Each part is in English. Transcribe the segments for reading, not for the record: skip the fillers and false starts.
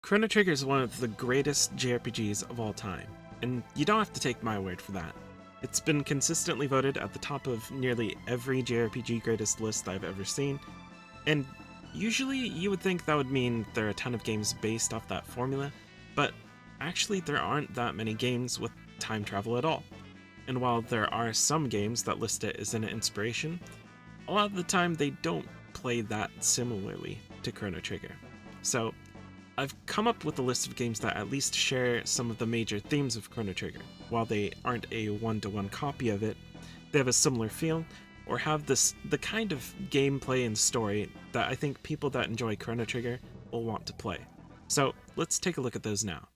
Chrono Trigger is one of the greatest JRPGs of all time, and you don't have to take my word for that. It's been consistently voted at the top of nearly every JRPG greatest list I've ever seen, and usually you would think that would mean there are a ton of games based off that formula, but actually there aren't that many games with time travel at all. And while there are some games that list it as an inspiration, a lot of the time they don't play that similarly to Chrono Trigger. So I've come up with a list of games that at least share some of the major themes of Chrono Trigger. While they aren't a one-to-one copy of it, they have a similar feel, or have the kind of gameplay and story that I think people that enjoy Chrono Trigger will want to play. So let's take a look at those now.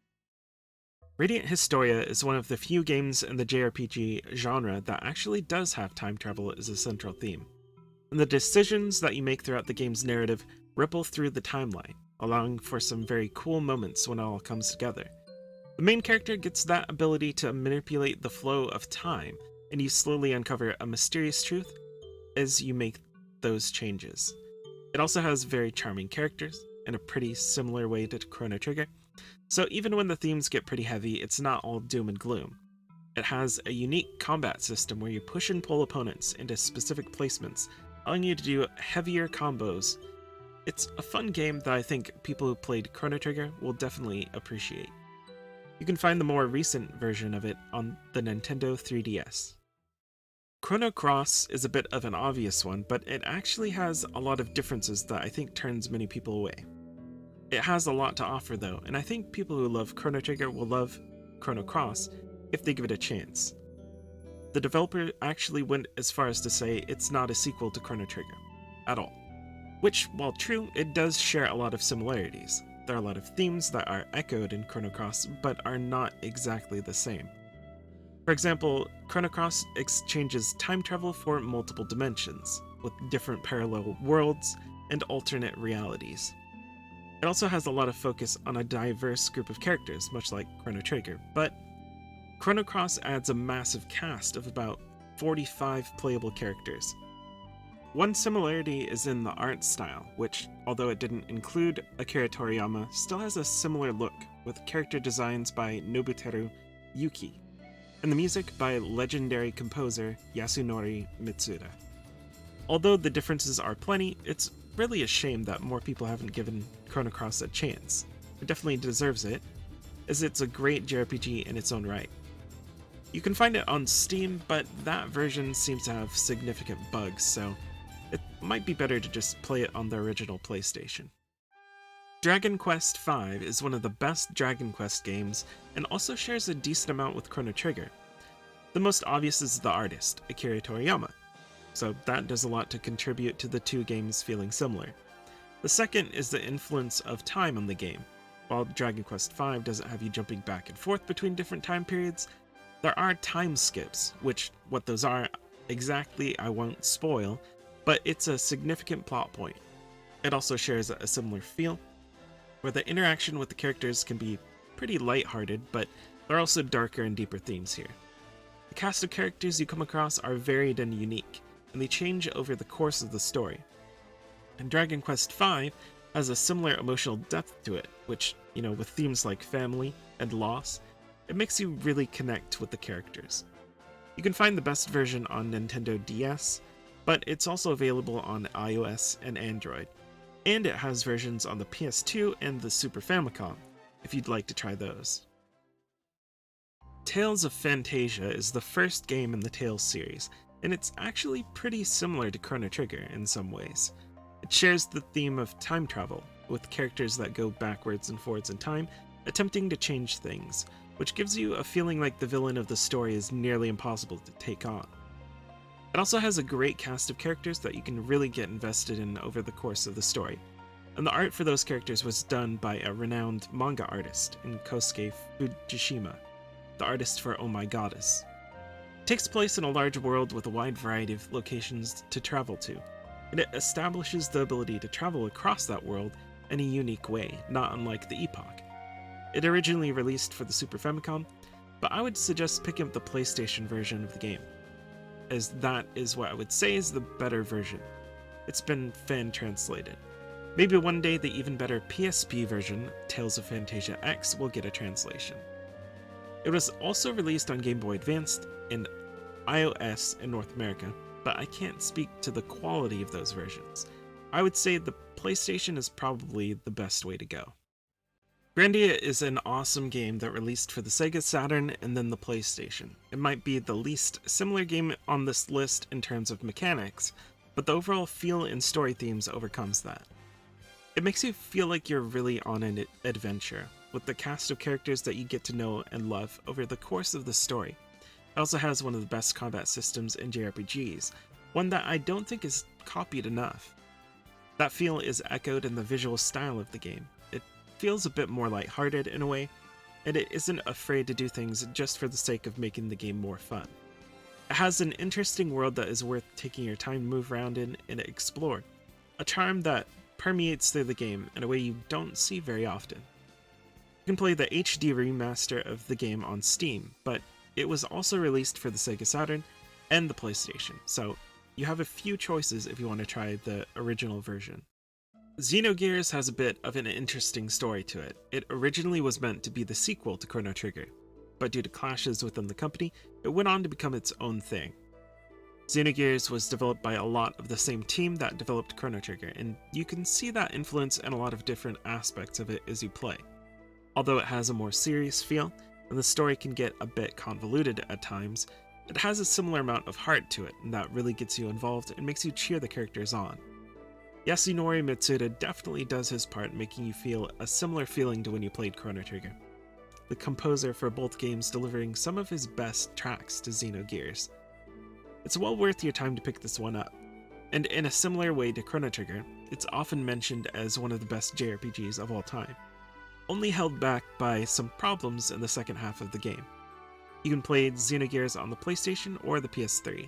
Radiant Historia is one of the few games in the JRPG genre that actually does have time travel as a central theme. And the decisions that you make throughout the game's narrative ripple through the timeline, allowing for some very cool moments when it all comes together. The main character gets that ability to manipulate the flow of time, and you slowly uncover a mysterious truth as you make those changes. It also has very charming characters, in a pretty similar way to Chrono Trigger, so even when the themes get pretty heavy, it's not all doom and gloom. It has a unique combat system where you push and pull opponents into specific placements, allowing you to do heavier combos. It's a fun game that I think people who played Chrono Trigger will definitely appreciate. You can find the more recent version of it on the Nintendo 3DS. Chrono Cross is a bit of an obvious one, but it actually has a lot of differences that I think turns many people away. It has a lot to offer though, and I think people who love Chrono Trigger will love Chrono Cross if they give it a chance. The developer actually went as far as to say it's not a sequel to Chrono Trigger, at all. Which, while true, it does share a lot of similarities. There are a lot of themes that are echoed in Chrono Cross, but are not exactly the same. For example, Chrono Cross exchanges time travel for multiple dimensions, with different parallel worlds and alternate realities. It also has a lot of focus on a diverse group of characters, much like Chrono Trigger, but Chrono Cross adds a massive cast of about 45 playable characters. One similarity is in the art style, which, although it didn't include Akira Toriyama, still has a similar look, with character designs by Nobuteru Yuki, and the music by legendary composer Yasunori Mitsuda. Although the differences are plenty, it's really a shame that more people haven't given Chrono Cross a chance. It definitely deserves it, as it's a great JRPG in its own right. You can find it on Steam, but that version seems to have significant bugs, so it might be better to just play it on the original PlayStation. Dragon Quest V is one of the best Dragon Quest games, and also shares a decent amount with Chrono Trigger. The most obvious is the artist, Akira Toriyama, so that does a lot to contribute to the two games feeling similar. The second is the influence of time on the game. While Dragon Quest V doesn't have you jumping back and forth between different time periods, there are time skips, which, what those are exactly I won't spoil, but it's a significant plot point. It also shares a similar feel, where the interaction with the characters can be pretty lighthearted, but there are also darker and deeper themes here. The cast of characters you come across are varied and unique, and they change over the course of the story. And Dragon Quest V has a similar emotional depth to it, which, with themes like family and loss, it makes you really connect with the characters. You can find the best version on Nintendo DS, but it's also available on iOS and Android, and it has versions on the PS2 and the Super Famicom, if you'd like to try those. Tales of Fantasia is the first game in the Tales series, and it's actually pretty similar to Chrono Trigger in some ways. It shares the theme of time travel, with characters that go backwards and forwards in time, attempting to change things, which gives you a feeling like the villain of the story is nearly impossible to take on. It also has a great cast of characters that you can really get invested in over the course of the story, and the art for those characters was done by a renowned manga artist in Kosuke Fujishima, the artist for Oh My Goddess. It takes place in a large world with a wide variety of locations to travel to, and it establishes the ability to travel across that world in a unique way, not unlike the Epoch. It originally released for the Super Famicom, but I would suggest picking up the PlayStation version of the game, as that is what I would say is the better version. It's been fan-translated. Maybe one day the even better PSP version, Tales of Fantasia X, will get a translation. It was also released on Game Boy Advance and iOS in North America, but I can't speak to the quality of those versions. I would say the PlayStation is probably the best way to go. Grandia is an awesome game that released for the Sega Saturn and then the PlayStation. It might be the least similar game on this list in terms of mechanics, but the overall feel and story themes overcomes that. It makes you feel like you're really on an adventure, with the cast of characters that you get to know and love over the course of the story. It also has one of the best combat systems in JRPGs, one that I don't think is copied enough. That feel is echoed in the visual style of the game. It feels a bit more lighthearted in a way, and it isn't afraid to do things just for the sake of making the game more fun. It has an interesting world that is worth taking your time to move around in and explore, a charm that permeates through the game in a way you don't see very often. You can play the HD remaster of the game on Steam, but it was also released for the Sega Saturn and the PlayStation, so you have a few choices if you want to try the original version. Xenogears has a bit of an interesting story to it. It originally was meant to be the sequel to Chrono Trigger, but due to clashes within the company, it went on to become its own thing. Xenogears was developed by a lot of the same team that developed Chrono Trigger, and you can see that influence in a lot of different aspects of it as you play. Although it has a more serious feel, and the story can get a bit convoluted at times, it has a similar amount of heart to it, and that really gets you involved and makes you cheer the characters on. Yasunori Mitsuda definitely does his part, making you feel a similar feeling to when you played Chrono Trigger, the composer for both games delivering some of his best tracks to Xenogears. It's well worth your time to pick this one up, and in a similar way to Chrono Trigger, it's often mentioned as one of the best JRPGs of all time, only held back by some problems in the second half of the game. You can play Xenogears on the PlayStation or the PS3.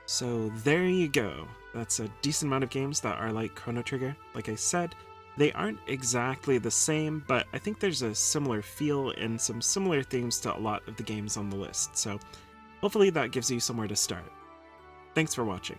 So there you go. That's a decent amount of games that are like Chrono Trigger. Like I said, they aren't exactly the same, but I think there's a similar feel and some similar themes to a lot of the games on the list, so hopefully that gives you somewhere to start. Thanks for watching.